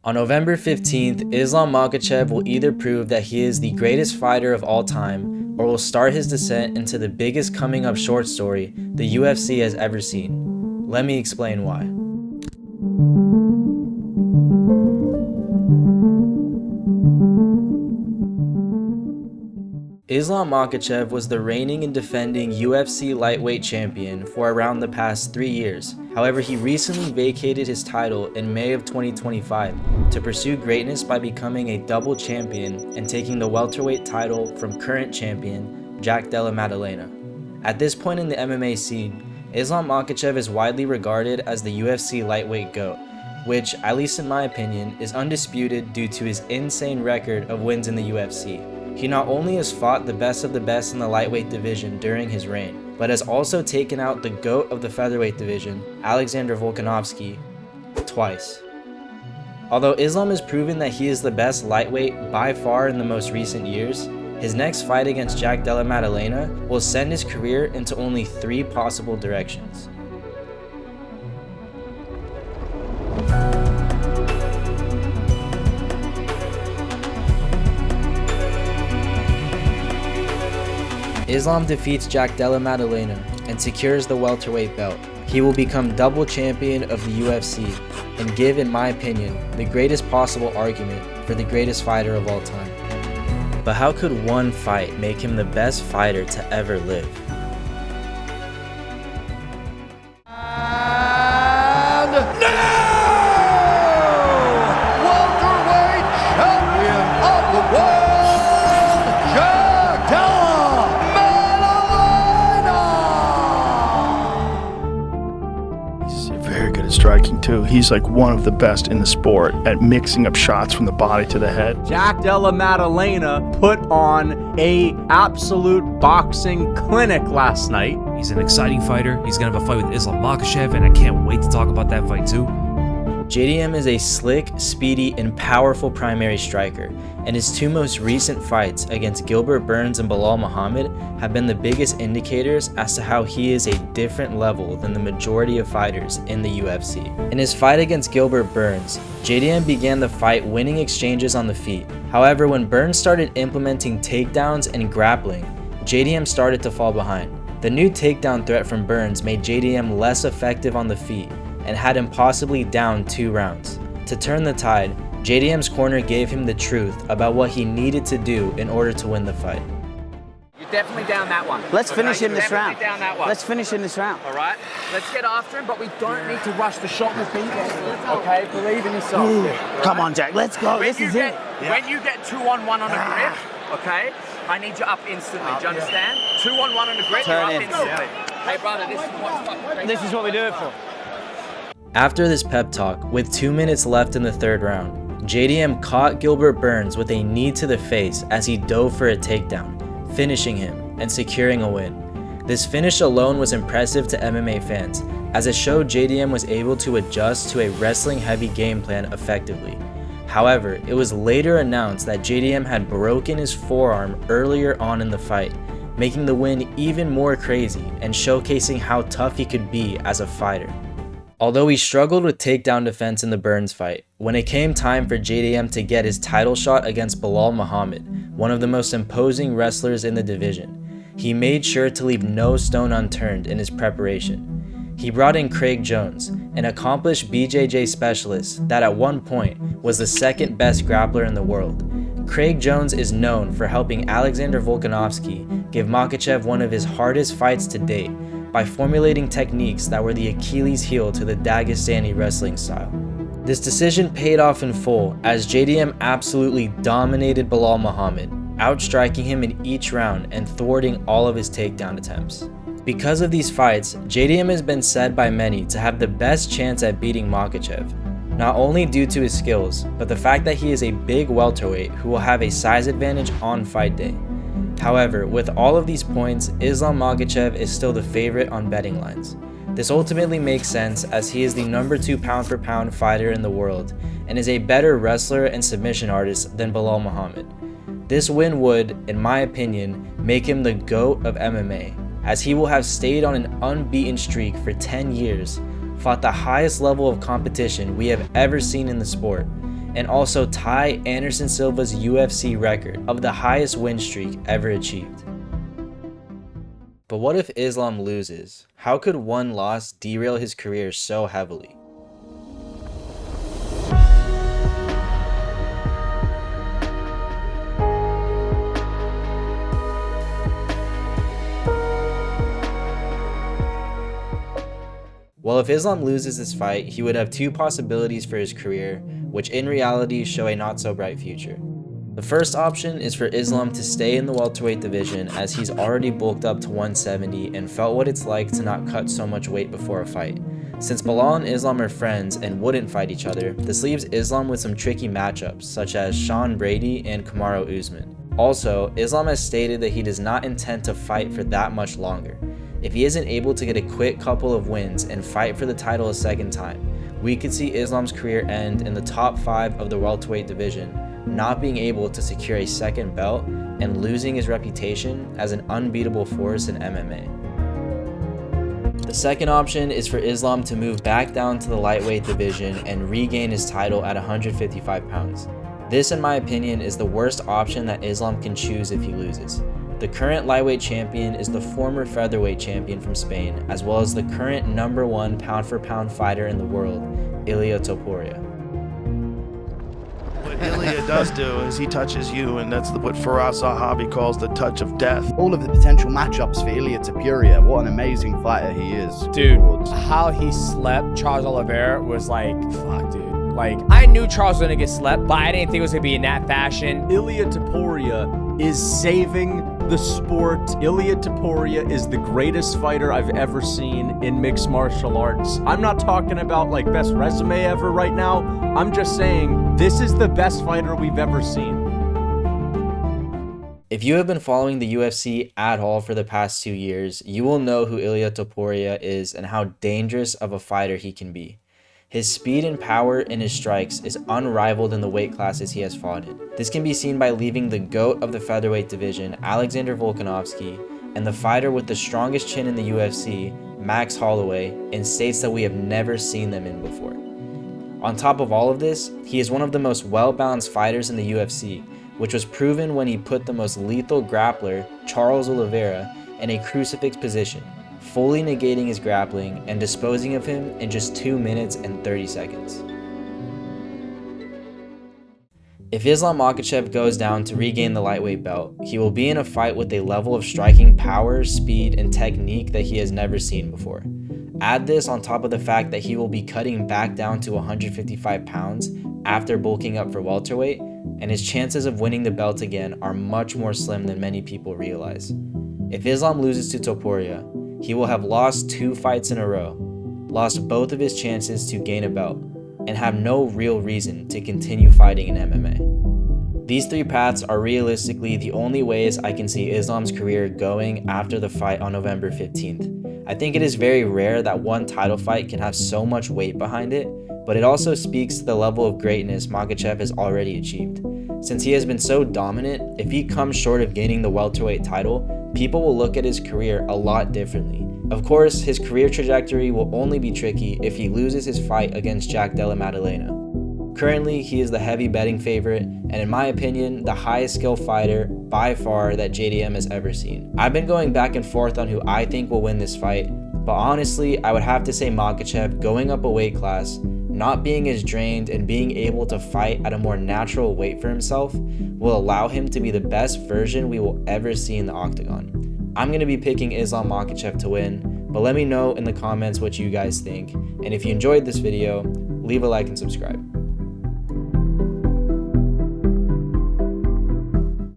On November 15th, Islam Makhachev will either prove that he is the greatest fighter of all time or will start his descent into the biggest coming up short story the UFC has ever seen. Let me explain why. Islam Makhachev was the reigning and defending UFC lightweight champion for around the past 3 years. However, he recently vacated his title in May of 2025 to pursue greatness by becoming a double champion and taking the welterweight title from current champion Jack Della Maddalena. At this point in the MMA scene, Islam Makhachev is widely regarded as the UFC lightweight GOAT, which, at least in my opinion, is undisputed due to his insane record of wins in the UFC. He not only has fought the best of the best in the lightweight division during his reign, but has also taken out the GOAT of the featherweight division, Alexander Volkanovski, twice. Although Islam has proven that he is the best lightweight by far in the most recent years, his next fight against Jack Della Maddalena will send his career into only 3 possible directions. Islam defeats Jack Della Maddalena and secures the welterweight belt. He will become double champion of the UFC and give, in my opinion, the greatest possible argument for the greatest fighter of all time. But how could one fight make him the best fighter to ever live? Striking too. He's like one of the best in the sport at mixing up shots from the body to the head. Jack Della Maddalena put on a absolute boxing clinic last night. He's an exciting fighter. He's gonna have a fight with Islam Makhachev, and I can't wait to talk about that fight too. JDM is a slick, speedy, and powerful primary striker, and his 2 most recent fights against Gilbert Burns and Belal Muhammad have been the biggest indicators as to how he is a different level than the majority of fighters in the UFC. In his fight against Gilbert Burns, JDM began the fight winning exchanges on the feet. However, when Burns started implementing takedowns and grappling, JDM started to fall behind. The new takedown threat from Burns made JDM less effective on the feet and had him possibly down 2 rounds. To turn the tide, JDM's corner gave him the truth about what he needed to do in order to win the fight. You're definitely down that one. Let's finish in this round. Down that one. Let's finish in this round. All right? Let's get after him, but we don't need to rush the shot with beat. Okay? Believe in yourself. Right? Come on, Jack. Let's go. This is it. When you get 2-on-1 on a grip, okay, I need you up instantly. Do you understand? 2-on-1 on a grip, you're up instantly. Hey, brother, this is what we do it for. After this pep talk, with 2 minutes left in the 3rd round, JDM caught Gilbert Burns with a knee to the face as he dove for a takedown, finishing him and securing a win. This finish alone was impressive to MMA fans, as it showed JDM was able to adjust to a wrestling-heavy game plan effectively. However, it was later announced that JDM had broken his forearm earlier on in the fight, making the win even more crazy and showcasing how tough he could be as a fighter. Although he struggled with takedown defense in the Burns fight, when it came time for JDM to get his title shot against Belal Muhammad, one of the most imposing wrestlers in the division, he made sure to leave no stone unturned in his preparation. He brought in Craig Jones, an accomplished BJJ specialist that at one point was the 2nd best grappler in the world. Craig Jones is known for helping Alexander Volkanovski give Makhachev one of his hardest fights to date, by formulating techniques that were the Achilles heel to the Dagestani wrestling style. This decision paid off in full as JDM absolutely dominated Belal Muhammad, outstriking him in each round and thwarting all of his takedown attempts. Because of these fights, JDM has been said by many to have the best chance at beating Makhachev, not only due to his skills, but the fact that he is a big welterweight who will have a size advantage on fight day. However, with all of these points, Islam Makhachev is still the favorite on betting lines. This ultimately makes sense as he is the number 2 pound-for-pound fighter in the world and is a better wrestler and submission artist than Belal Muhammad. This win would, in my opinion, make him the GOAT of MMA, as he will have stayed on an unbeaten streak for 10 years, fought the highest level of competition we have ever seen in the sport, and also tie Anderson Silva's UFC record of the highest win streak ever achieved. But what if Islam loses? How could one loss derail his career so heavily? Well, if Islam loses this fight, he would have two possibilities for his career, which in reality show a not so bright future. The first option is for Islam to stay in the welterweight division, as he's already bulked up to 170 and felt what it's like to not cut so much weight before a fight. Since Belal and Islam are friends and wouldn't fight each other, this leaves Islam with some tricky matchups such as Sean Brady and Kamaru Usman. Also, Islam has stated that he does not intend to fight for that much longer. If he isn't able to get a quick couple of wins and fight for the title a second time, we could see Islam's career end in the top 5 of the welterweight division, not being able to secure a second belt and losing his reputation as an unbeatable force in MMA. The second option is for Islam to move back down to the lightweight division and regain his title at 155 pounds. This, in my opinion, is the worst option that Islam can choose if he loses. The current lightweight champion is the former featherweight champion from Spain, as well as the current #1 pound-for-pound fighter in the world, Ilia Topuria. What Ilia does do is he touches you, and that's what Faraz Zahabi calls the touch of death. All of the potential matchups for Ilia Topuria. What an amazing fighter he is. Dude, how he slept Charles Oliveira was like, fuck, dude. Like, I knew Charles was gonna get slept, but I didn't think it was gonna be in that fashion. Ilia Topuria is saving the sport. Ilia Topuria is the greatest fighter I've ever seen in mixed martial arts. I'm not talking about like best resume ever right now. I'm just saying this is the best fighter we've ever seen. If you have been following the UFC at all for the past 2 years, you will know who Ilia Topuria is and how dangerous of a fighter he can be. His speed and power in his strikes is unrivaled in the weight classes he has fought in. This can be seen by leaving the GOAT of the featherweight division, Alexander Volkanovski, and the fighter with the strongest chin in the UFC, Max Holloway, in states that we have never seen them in before. On top of all of this, he is one of the most well-balanced fighters in the UFC, which was proven when he put the most lethal grappler, Charles Oliveira, in a crucifix position, fully negating his grappling and disposing of him in just 2 minutes and 30 seconds. If Islam Makhachev goes down to regain the lightweight belt, he will be in a fight with a level of striking power, speed, and technique that he has never seen before. Add this on top of the fact that he will be cutting back down to 155 pounds after bulking up for welterweight, and his chances of winning the belt again are much more slim than many people realize. If Islam loses to Topuria, he will have lost 2 fights in a row, lost both of his chances to gain a belt, and have no real reason to continue fighting in MMA. These 3 paths are realistically the only ways I can see Islam's career going after the fight on November 15th. I think it is very rare that one title fight can have so much weight behind it, but it also speaks to the level of greatness Makhachev has already achieved. Since he has been so dominant, if he comes short of gaining the welterweight title, people will look at his career a lot differently. Of course, his career trajectory will only be tricky if he loses his fight against Jack Della Maddalena. Currently, he is the heavy betting favorite, and in my opinion, the highest skill fighter by far that JDM has ever seen. I've been going back and forth on who I think will win this fight, but honestly, I would have to say Makhachev going up a weight class, not being as drained, and being able to fight at a more natural weight for himself will allow him to be the best version we will ever see in the octagon. I'm going to be picking Islam Makhachev to win, but let me know in the comments what you guys think, and if you enjoyed this video, leave a like and subscribe.